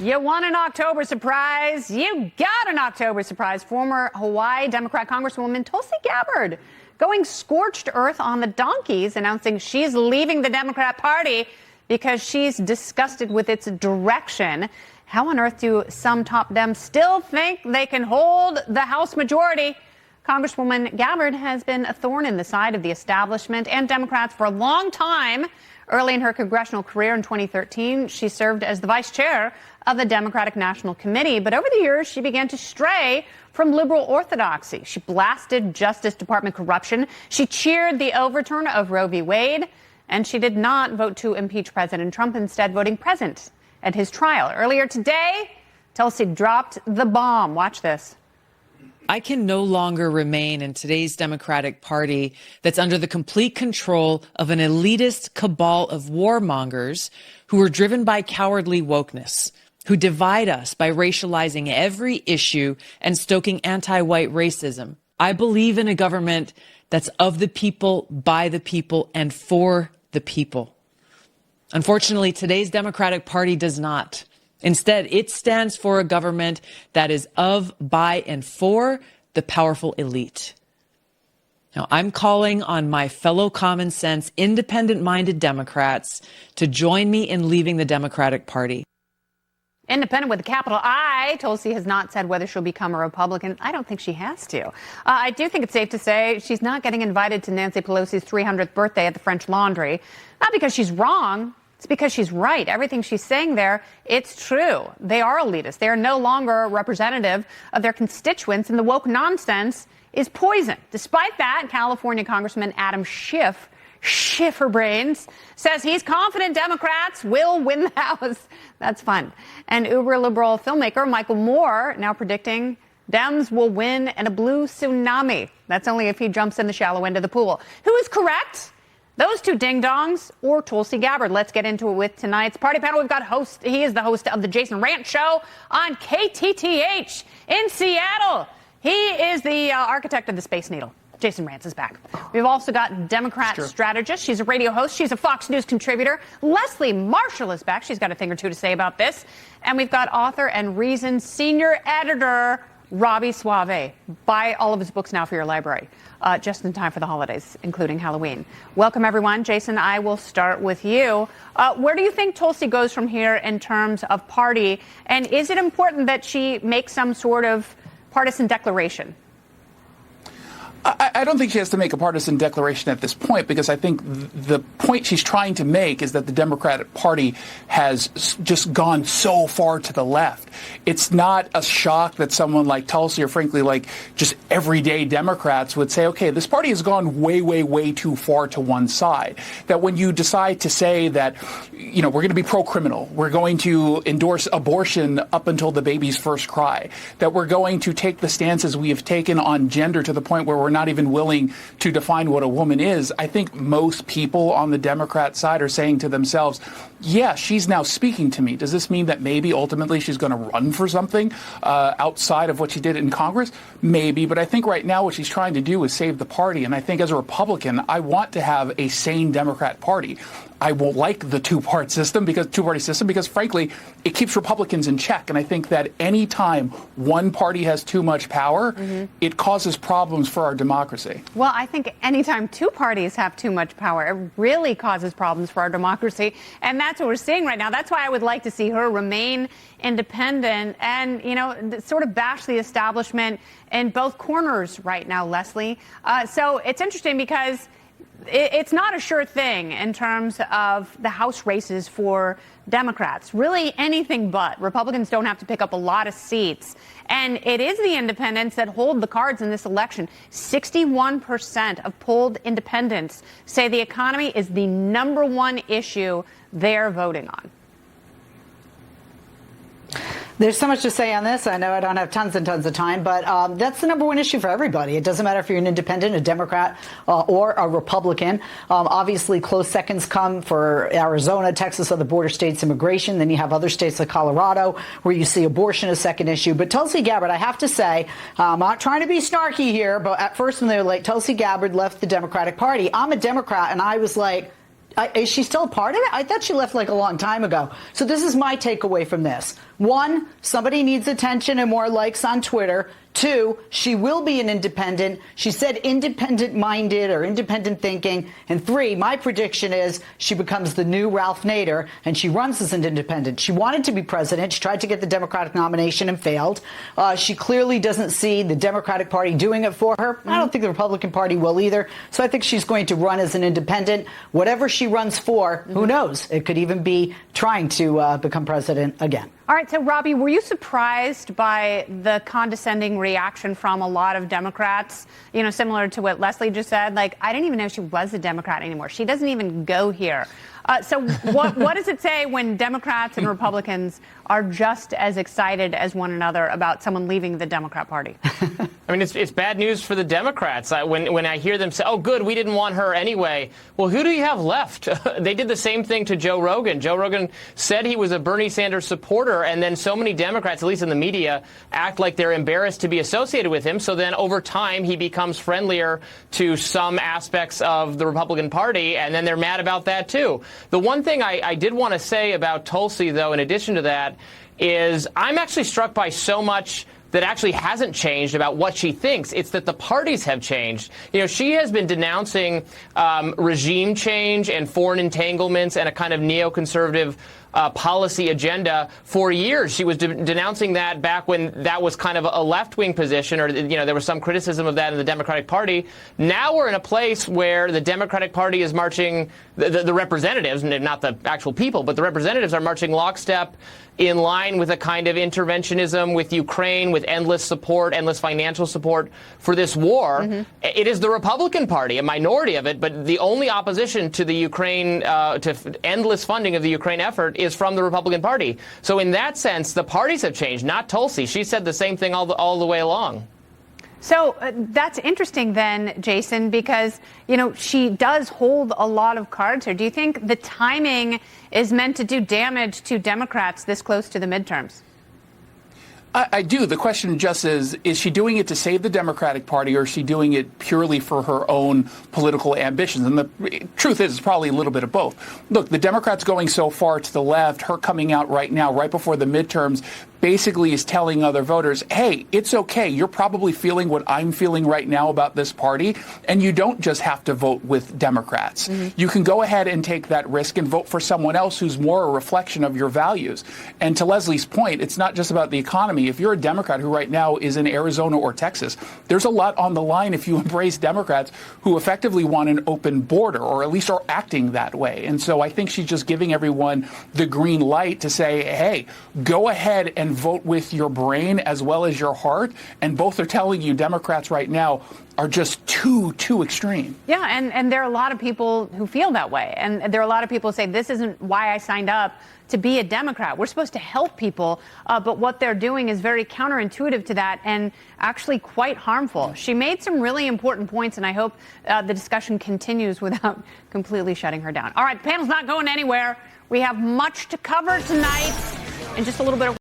You want an October surprise? You got an October surprise. Former Hawaii Democrat Congresswoman Tulsi Gabbard going scorched earth on the donkeys, announcing she's leaving the Democrat Party because she's disgusted with its direction. How on earth do some top Dems still think they can hold the House majority? Congresswoman Gabbard has been a thorn in the side of the establishment and Democrats for a long time. Early in her congressional career in 2013, she served as the vice chair of the Democratic National Committee. But over the years, she began to stray from liberal orthodoxy. She blasted Justice Department corruption. She cheered the overturn of Roe v. Wade. And she did not vote to impeach President Trump, instead voting present at his trial. Earlier today, Tulsi dropped the bomb. Watch this. I can no longer remain in today's Democratic Party that's under the complete control of an elitist cabal of warmongers who are driven by cowardly wokeness, who divide us by racializing every issue and stoking anti-white racism. I believe in a government that's of the people, by the people, and for the people. Unfortunately, today's Democratic Party does not. Instead, it stands for a government that is of, by, and for the powerful elite. Now, I'm calling on my fellow common sense, independent-minded Democrats to join me in leaving the Democratic Party. Independent with a capital I. Tulsi has not said whether she'll become a Republican. I don't think she has to. I do think it's safe to say she's not getting invited to Nancy Pelosi's 300th birthday at the French Laundry. Not because she's wrong. It's because she's right. Everything she's saying there, it's true. They are elitist. They are no longer representative of their constituents, and the woke nonsense is poison. Despite that, California Congressman Adam Schiff her brains, says he's confident Democrats will win the House. That's fun. And uber-liberal filmmaker Michael Moore now predicting Dems will win in a blue tsunami. That's only if he jumps in the shallow end of the pool. Who is correct? Those two ding-dongs or Tulsi Gabbard? Let's get into it with tonight's party panel. We've got he is the host of the Jason Rantz Show on KTTH in Seattle. He is the architect of the Space Needle. Jason Rantz is back. We've also got Democrat strategist. She's a radio host. She's a Fox News contributor. Leslie Marshall is back. She's got a thing or two to say about this. And we've got author and Reason senior editor Robbie Suave. Buy all of his books now for your library, just in time for the holidays, including Halloween. Welcome, everyone. Jason, I will start with you. Where do you think Tulsi goes from here in terms of party? And is it important that she makes some sort of partisan declaration? I don't think she has to make a partisan declaration at this point, because I think the point she's trying to make is that the Democratic Party has just gone so far to the left. It's not a shock that someone like Tulsi, or frankly like just everyday Democrats, would say, okay, this party has gone way, way, way too far to one side. That when you decide to say that, you know, we're going to be pro-criminal, we're going to endorse abortion up until the baby's first cry, that we're going to take the stances we have taken on gender to the point where we're not even willing to define what a woman is, I think most people on the Democrat side are saying to themselves, yeah, she's now speaking to me. Does this mean that maybe ultimately she's going to run for something outside of what she did in Congress? Maybe. But I think right now what she's trying to do is save the party. And I think as a Republican, I want to have a sane Democrat Party. I won't like the two-party system because, frankly, it keeps Republicans in check. And I think that any time one party has too much power, it causes problems for our democracy. Well, I think anytime two parties have too much power, it really causes problems for our democracy. And that's what we're seeing right now. That's why I would like to see her remain independent and, you know, sort of bash the establishment in both corners right now, Leslie. So it's interesting because it's not a sure thing in terms of the House races for Democrats. Really anything but. Republicans don't have to pick up a lot of seats. And it is the independents that hold the cards in this election. 61% of polled independents say the economy is the number one issue they're voting on. There's so much to say on this. I know I don't have tons and tons of time, but that's the number one issue for everybody. It doesn't matter if you're an independent, a Democrat, or a Republican. Obviously, close seconds come for Arizona, Texas, other border states immigration. Then you have other states like Colorado where you see abortion a second issue. But Tulsi Gabbard, I have to say, I'm not trying to be snarky here, but at first when they were like, Tulsi Gabbard left the Democratic Party, I'm a Democrat, and I was like, is she still a part of it? I thought she left like a long time ago. So this is my takeaway from this. One, somebody needs attention and more likes on Twitter. Two, she will be an independent. She said independent-minded or independent thinking. And three, my prediction is she becomes the new Ralph Nader, and she runs as an independent. She wanted to be president. She tried to get the Democratic nomination and failed. She clearly doesn't see the Democratic Party doing it for her. I don't think the Republican Party will either. So I think she's going to run as an independent. Whatever she runs for, who knows? It could even be trying to become president again. All right, so Robbie, were you surprised by the condescending reaction from a lot of Democrats, you know, similar to what Leslie just said? Like, I didn't even know she was a Democrat anymore. She doesn't even go here. So what does it say when Democrats and Republicans are just as excited as one another about someone leaving the Democrat Party? I mean, it's bad news for the Democrats. When I hear them say, oh, good, we didn't want her anyway. Well, who do you have left? They did the same thing to Joe Rogan. Joe Rogan said he was a Bernie Sanders supporter, and then so many Democrats, at least in the media, act like they're embarrassed to be associated with him. So then over time, he becomes friendlier to some aspects of the Republican Party, and then they're mad about that, too. The one thing I did want to say about Tulsi, though, in addition to that, is I'm actually struck by so much that actually hasn't changed about what she thinks. It's that the parties have changed. You know, she has been denouncing regime change and foreign entanglements and a kind of neoconservative policy agenda for years. She was denouncing that back when that was kind of a left-wing position, or, you know, there was some criticism of that in the Democratic Party. Now we're in a place where the Democratic Party is marching, the representatives, not the actual people, but the representatives are marching lockstep in line with a kind of interventionism with Ukraine, with endless support, endless financial support for this war. It is the Republican Party, a minority of it, but the only opposition to the Ukraine, to endless funding of the Ukraine effort is from the Republican Party. So in that sense, the parties have changed, not Tulsi. She said the same thing all the way along. So that's interesting then, Jason, because, you know, she does hold a lot of cards here. Do you think the timing is meant to do damage to Democrats this close to the midterms? I do. The question just is she doing it to save the Democratic Party, or is she doing it purely for her own political ambitions? And the truth is, it's probably a little bit of both. Look, the Democrats going so far to the left, her coming out right now, right before the midterms, basically is telling other voters, hey, it's okay. You're probably feeling what I'm feeling right now about this party, and you don't just have to vote with Democrats. You can go ahead and take that risk and vote for someone else who's more a reflection of your values. And to Leslie's point, it's not just about the economy. If you're a Democrat who right now is in Arizona or Texas, there's a lot on the line if you embrace Democrats who effectively want an open border, or at least are acting that way. And so I think she's just giving everyone the green light to say, hey, go ahead and vote with your brain as well as your heart. And both are telling you Democrats right now are just too extreme. Yeah, and there are a lot of people who feel that way. And there are a lot of people who say, this isn't why I signed up to be a Democrat. We're supposed to help people, but what they're doing is very counterintuitive to that and actually quite harmful. She made some really important points, and I hope the discussion continues without completely shutting her down. All right, the panel's not going anywhere. We have much to cover tonight in just a little bit of